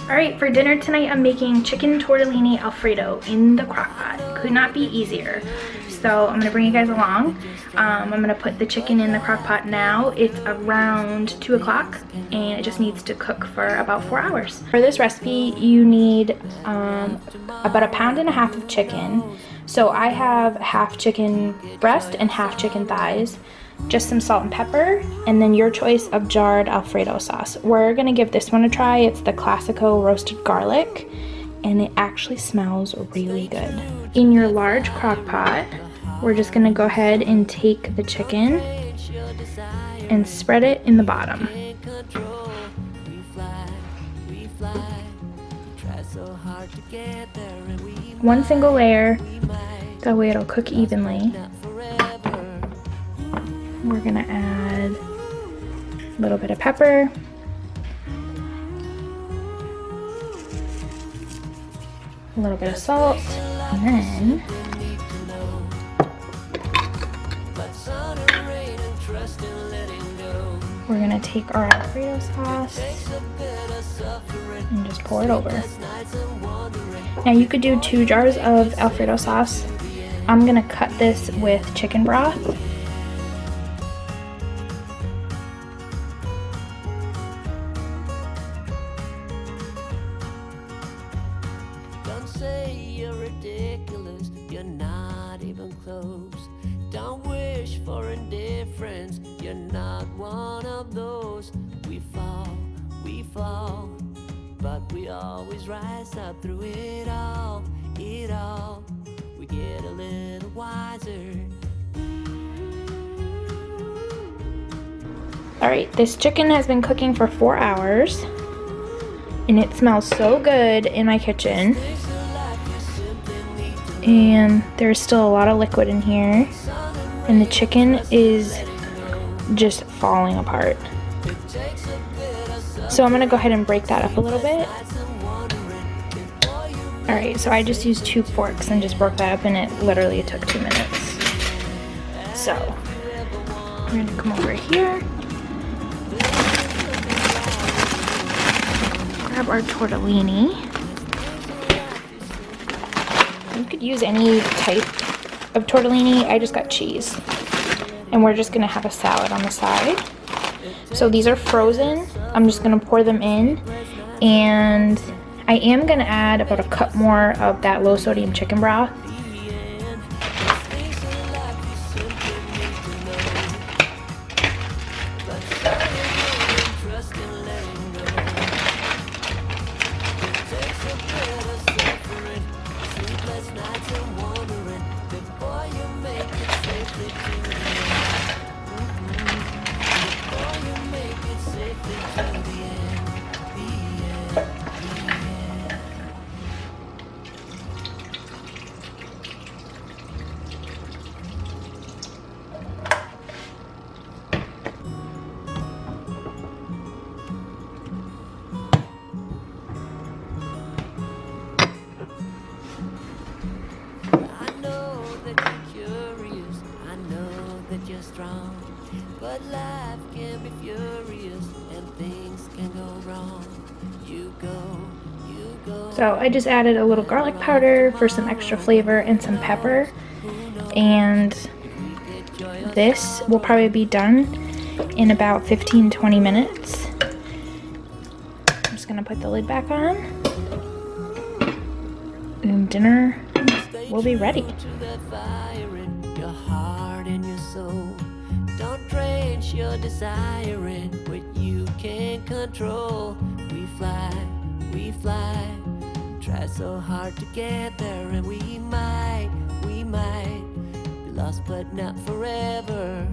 Alright, for dinner tonight I'm making chicken tortellini Alfredo in the Crockpot. Could not be easier. So I'm going to bring you guys along. I'm going to put the chicken in the Crockpot now. It's around 2 o'clock and it just needs to cook for about 4 hours. For this recipe you need about 1.5 pounds of chicken. So I have half chicken breast and half chicken thighs. Just some salt and pepper, and then your choice of jarred Alfredo sauce. We're gonna give this one a try. It's the Classico roasted garlic, and it actually smells really good. In your large crock pot, we're just gonna go ahead and take the chicken and spread it in the bottom. One single layer, that way it'll cook evenly. We're gonna add a little bit of pepper, a little bit of salt, and then we're gonna take our Alfredo sauce and just pour it over. Now you could do 2 jars of Alfredo sauce. I'm gonna cut this with chicken broth. Don't say you're ridiculous, you're not even close. Don't wish for indifference, you're not one of those. We fall, but we always rise up through it all. We get a little wiser. Alright, this chicken has been cooking for 4 hours. And it smells so good in my kitchen. And there's still a lot of liquid in here. And the chicken is just falling apart. So I'm gonna go ahead and break that up a little bit. Alright, so I just used 2 forks and just broke that up, and it literally took 2 minutes. So, we're gonna come over here. Grab our tortellini. You could use any type of tortellini. I just got cheese. And we're just gonna have a salad on the side. So these are frozen. I'm just gonna pour them in. And I am gonna add about 1 cup more of that low sodium chicken broth. You're strong, but life can be furious and things can go wrong. You go. So I just added a little garlic powder for some extra flavor and some pepper. And this will probably be done in about 15-20 minutes. I'm just gonna put the lid back on. And dinner will be ready. Don't drench your desire in what you can't control. We fly, try so hard to get there, and we might be lost but not forever.